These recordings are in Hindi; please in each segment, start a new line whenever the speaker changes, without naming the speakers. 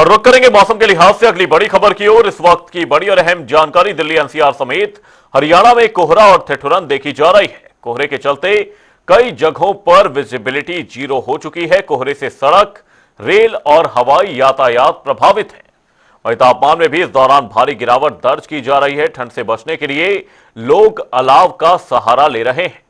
और रुक करेंगे मौसम के लिहाज से अगली बड़ी खबर की ओर। इस वक्त की बड़ी और अहम जानकारी, दिल्ली एनसीआर समेत हरियाणा में कोहरा और ठिठुरन देखी जा रही है। कोहरे के चलते कई जगहों पर विजिबिलिटी जीरो हो चुकी है। कोहरे से सड़क, रेल और हवाई यातायात प्रभावित है। वहीं तापमान में भी इस दौरान भारी गिरावट दर्ज की जा रही है। ठंड से बचने के लिए लोग अलाव का सहारा ले रहे हैं।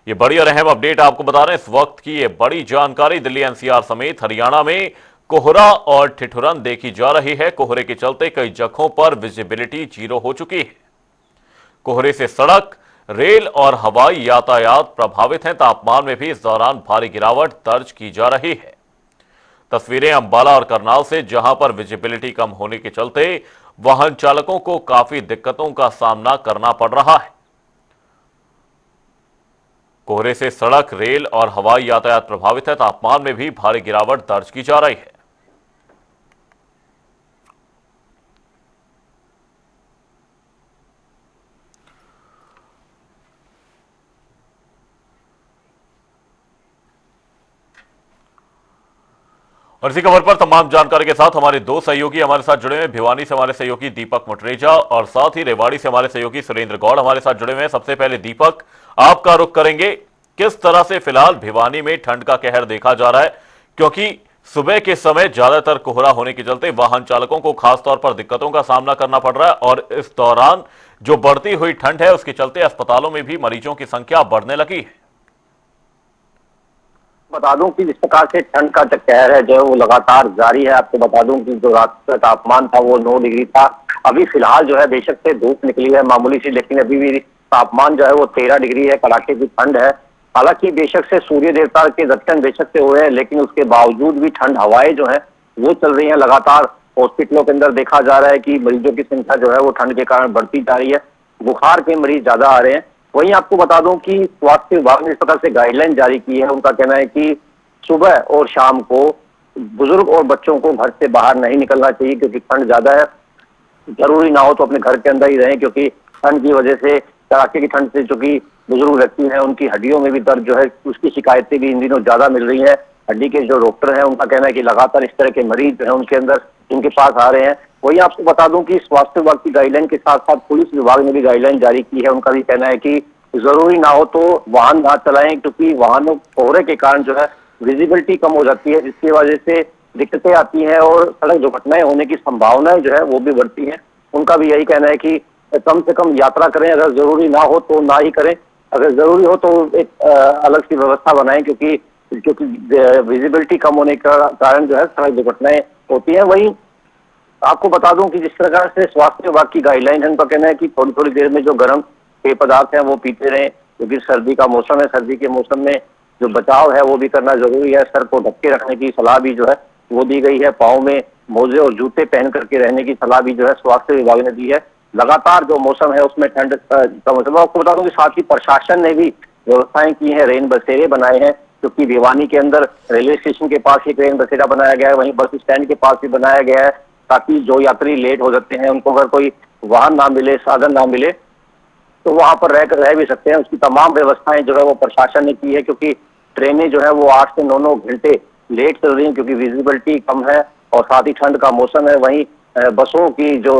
ये बड़ी और अहम अपडेट आपको बता रहे हैं। इस वक्त की ये बड़ी जानकारी, दिल्ली एनसीआर समेत हरियाणा में कोहरा और ठिठुरन देखी जा रही है। कोहरे के चलते कई जगहों पर विजिबिलिटी जीरो हो चुकी है। कोहरे से सड़क, रेल और हवाई यातायात प्रभावित हैं। तापमान में भी इस दौरान भारी गिरावट दर्ज की जा रही है। तस्वीरें अंबाला और करनाल से, जहां पर विजिबिलिटी कम होने के चलते वाहन चालकों को काफी दिक्कतों का सामना करना पड़ रहा है। कोहरे से सड़क, रेल और हवाई यातायात प्रभावित है। तापमान में भी भारी गिरावट दर्ज की जा रही है। और इसी खबर पर तमाम जानकारी के साथ हमारे दो सहयोगी हमारे साथ जुड़े हुए। भिवानी से हमारे सहयोगी दीपक मटरेजा और साथ ही रेवाड़ी से हमारे सहयोगी सुरेंद्र गौड़ हमारे साथ जुड़े हुए हैं। सबसे पहले दीपक, आपका रुख करेंगे। किस तरह से फिलहाल भिवानी में ठंड का कहर देखा जा रहा है, क्योंकि सुबह के समय ज्यादातर कोहरा होने के चलते वाहन चालकों को खासतौर पर दिक्कतों का सामना करना पड़ रहा है और इस दौरान जो बढ़ती हुई ठंड है उसके चलते अस्पतालों में भी मरीजों की संख्या बढ़ने लगी है।
बता दूं कि जिस प्रकार से ठंड का जो कहर है जो वो लगातार जारी है। आपको बता दूं कि जो रात का तापमान था वो 9 डिग्री था। अभी फिलहाल जो है बेशक से धूप निकली है मामूली सी, लेकिन अभी भी तापमान जो है वो 13 डिग्री है। कड़ाके की ठंड है। हालांकि बेशक से सूर्य देवता के दर्शन बेशक से हुए हैं, लेकिन उसके बावजूद भी ठंड हवाएं जो है वो चल रही है लगातार। हॉस्पिटलों के अंदर देखा जा रहा है कि मरीजों की संख्या जो है वो ठंड के कारण बढ़ती जा रही है। बुखार के मरीज ज्यादा आ रहे हैं। वहीं आपको बता दूं कि स्वास्थ्य विभाग ने इस प्रकार से गाइडलाइन जारी की है। उनका कहना है कि सुबह और शाम को बुजुर्ग और बच्चों को घर से बाहर नहीं निकलना चाहिए, क्योंकि ठंड ज्यादा है। जरूरी ना हो तो अपने घर के अंदर ही रहें, क्योंकि ठंड की वजह से, कड़ाके की ठंड से चूंकि बुजुर्ग व्यक्ति हैं उनकी हड्डियों में भी दर्द जो है उसकी शिकायतें भी इन दिनों ज्यादा मिल रही है। हड्डी के जो डॉक्टर हैं उनका कहना है कि लगातार इस तरह के मरीज जो है उनके अंदर उनके पास आ रहे हैं। वही आपको बता दूं कि स्वास्थ्य विभाग की गाइडलाइन के साथ साथ पुलिस विभाग ने भी गाइडलाइन जारी की है। उनका भी कहना है कि जरूरी ना हो तो वाहन ना चलाएं, क्योंकि वाहनों कोहरे के कारण जो है विजिबिलिटी कम हो जाती है, जिसकी वजह से दिक्कतें आती हैं और सड़क दुर्घटनाएं होने की संभावनाएं जो है वो भी बढ़ती हैं। उनका भी यही कहना है कि कम से कम यात्रा करें, अगर जरूरी ना हो तो ना ही करें। अगर जरूरी हो तो एक अलग सी व्यवस्था बनाएं, क्योंकि विजिबिलिटी कम होने का कारण जो है सड़क दुर्घटनाएं होती हैं। वहीं आपको बता दूं कि जिस प्रकार से स्वास्थ्य विभाग की गाइडलाइन है, उनका कहना है कि थोड़ी थोड़ी देर में जो गर्म पेय पदार्थ हैं वो पीते रहें, क्योंकि सर्दी का मौसम है। सर्दी के मौसम में जो बचाव है वो भी करना जरूरी है। सर को ढक के रखने की सलाह भी जो है वो दी गई है। पाँव में मोजे और जूते पहन करके रहने की सलाह भी जो है स्वास्थ्य विभाग ने दी है। लगातार जो मौसम है उसमें ठंड का मौसम। आपको बता दूं कि साथ ही प्रशासन ने भी व्यवस्थाएं की हैं, रेन बसेरे बनाए हैं, क्योंकि भिवानी के अंदर रेलवे स्टेशन के पास एक रेन बसेरा बनाया गया है, वहीं बस स्टैंड के पास भी बनाया गया है, ताकि जो यात्री लेट हो जाते हैं उनको अगर कोई वाहन ना मिले, साधन ना मिले, तो वहां पर रह भी सकते हैं। उसकी तमाम व्यवस्थाएं जो है वो प्रशासन ने की है, क्योंकि ट्रेनें जो है वो 8 से 9 घंटे लेट चल रही हैं, क्योंकि विजिबिलिटी कम है और साथ ही ठंड का मौसम है। वहीं बसों की जो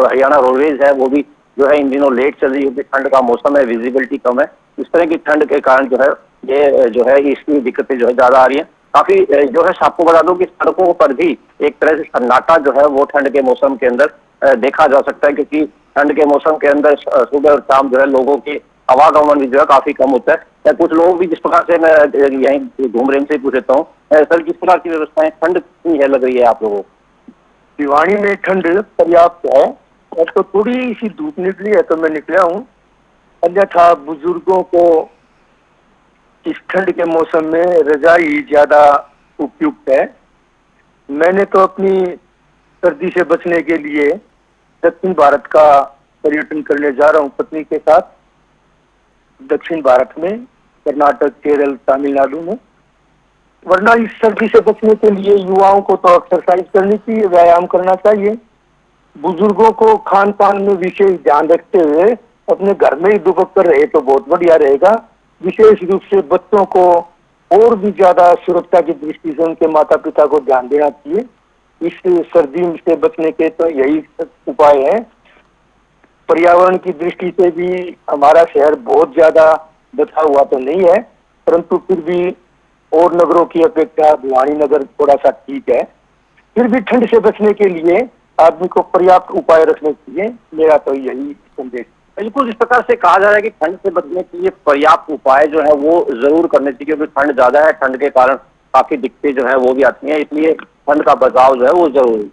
हरियाणा रोडवेज है वो भी जो है इन दिनों लेट चल रही है, क्योंकि ठंड का मौसम है, विजिबिलिटी कम है। इस तरह की ठंड के कारण जो है ये जो है इसकी दिक्कतें जो है ज्यादा आ रही है। काफी जो है आपको बता दूं कि सड़कों पर भी एक तरह से सन्नाटा जो है वो ठंड के मौसम के अंदर देखा जा सकता है, क्योंकि ठंड के मौसम के अंदर सुबह और शाम जो है लोगों के आवागमन भी जो है काफी कम होता है। या कुछ लोग भी, जिस प्रकार से मैं यहीं घूम रहे से पूछ लेता हूँ, सर किस प्रकार की व्यवस्थाएं ठंड कितनी है लग रही है आप लोगों को?
भिवानी में ठंड पर्याप्त है। और तो थोड़ी सी धूप निकली है तो मैं निकला हूँ, अन्यथा बुजुर्गों को इस ठंड के मौसम में रजाई ज्यादा उपयुक्त है। मैंने तो अपनी सर्दी से बचने के लिए दक्षिण भारत का पर्यटन करने जा रहा हूँ पत्नी के साथ, दक्षिण भारत में, कर्नाटक, केरल, तमिलनाडु में। वरना इस सर्दी से बचने के लिए युवाओं को तो एक्सरसाइज करनी चाहिए, व्यायाम करना चाहिए। बुजुर्गों को खान पान में विशेष ध्यान रखते हुए अपने घर में ही दुबक कर रहे तो बहुत बढ़िया रहेगा। विशेष रूप से बच्चों को और भी ज्यादा सुरक्षा की दृष्टि से उनके माता पिता को ध्यान देना चाहिए। इस सर्दी से बचने के तो यही उपाय है। पर्यावरण की दृष्टि से भी हमारा शहर बहुत ज्यादा बचा हुआ तो नहीं है, परंतु फिर भी और नगरों की अपेक्षा भिवानी नगर थोड़ा सा ठीक है। फिर भी ठंड से बचने के लिए आदमी को पर्याप्त उपाय रखने चाहिए। मेरा तो यही संदेश।
बिल्कुल इस प्रकार से कहा जा रहा है कि ठंड से बचने के लिए पर्याप्त उपाय जो है वो जरूर करने चाहिए, क्योंकि ठंड ज्यादा है, ठंड के कारण काफी दिक्कतें जो है वो भी आती हैं, इसलिए ठंड का बचाव जो है वो जरूरी।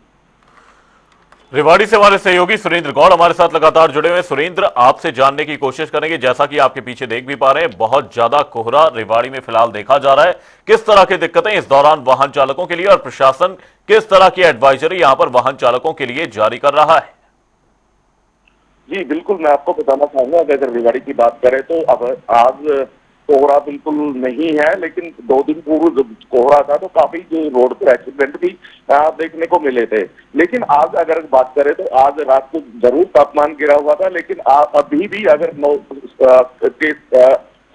रेवाड़ी से हमारे सहयोगी सुरेंद्र गौड़ हमारे साथ लगातार जुड़े हुए। सुरेंद्र, आपसे जानने की कोशिश करेंगे, जैसा कि आपके पीछे देख भी पा रहे हैं, बहुत ज्यादा कोहरा रेवाड़ी में फिलहाल देखा जा रहा है। किस तरह की दिक्कतें इस दौरान वाहन चालकों के लिए, और प्रशासन किस तरह की एडवाइजरी यहां पर वाहन चालकों के लिए जारी कर रहा है?
जी बिल्कुल, मैं आपको बताना चाहूंगा कि अगर रेवाड़ी की बात करें तो अब आज कोहरा बिल्कुल नहीं है, लेकिन 2 दिन पूर्व जब कोहरा था तो काफी जो रोड पर एक्सीडेंट भी देखने को मिले थे। लेकिन आज अगर बात करें तो आज रात को जरूर तापमान गिरा हुआ था, लेकिन अभी भी अगर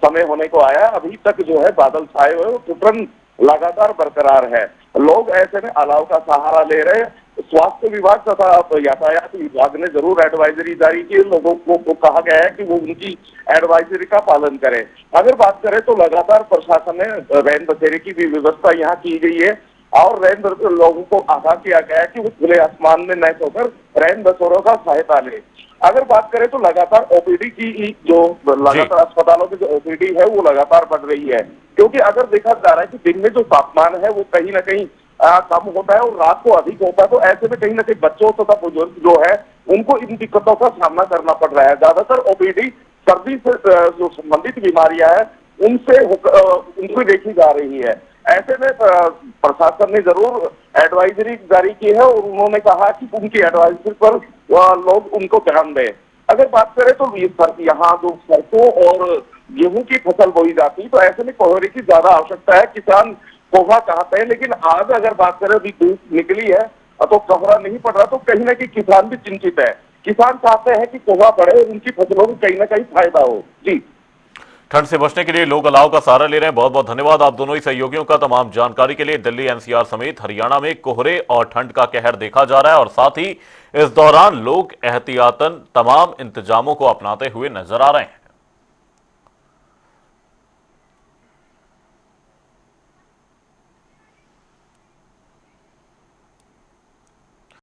समय होने को आया, अभी तक जो है बादल छाए हुए और ठिठुरन लगातार बरकरार है। लोग ऐसे में अलाव का सहारा ले रहे हैं। स्वास्थ्य विभाग तथा यातायात विभाग ने जरूर एडवाइजरी जारी की, लोगों को कहा गया है कि वो उनकी एडवाइजरी का पालन करें। अगर बात करें तो लगातार प्रशासन ने रैन बसेरे की भी व्यवस्था यहाँ की गई है और रैन लोगों को आगाह किया गया है कि वो खुले आसमान में न सोकर रैन बसेरों का सहायता ले। अगर बात करें तो लगातार ओपीडी की जो लगातार अस्पतालों की जो ओपीडी है वो लगातार बढ़ रही है, क्योंकि अगर देखा जा रहा है कि दिन में जो तापमान है वो कहीं ना कहीं कम होता है और रात को अधिक होता है, तो ऐसे में कहीं ना कहीं बच्चों तथा बुजुर्ग जो है उनको इन दिक्कतों का सामना करना पड़ रहा है। ज्यादातर ओपीडी सर्दी से जो संबंधित बीमारियां हैं उनसे देखी जा रही है। ऐसे में प्रशासन ने जरूर एडवाइजरी जारी की है और उन्होंने कहा कि उनकी एडवाइजरी पर लोग उनको ध्यान दें। अगर बात करें तो यहाँ जो सरसों और गेहूं की फसल बोई जाती है, तो ऐसे में कोहरे की ज्यादा आवश्यकता है। किसान कोहरा चाहते हैं, लेकिन आज अगर बात करें अभी धूप निकली है तो कोहरा नहीं पड़ रहा, तो कहीं ना कहीं किसान भी चिंतित है। किसान चाहते हैं कि कोहरा पड़े और उनकी फसलों को कहीं ना कहीं फायदा हो। जी,
ठंड से बचने के लिए लोग अलाव का सहारा ले रहे हैं। बहुत बहुत धन्यवाद आप दोनों ही सहयोगियों का तमाम जानकारी के लिए। दिल्ली एनसीआर समेत हरियाणा में कोहरे और ठंड का कहर देखा जा रहा है और साथ ही इस दौरान लोग एहतियातन तमाम इंतजामों को अपनाते हुए नजर आ रहे हैं।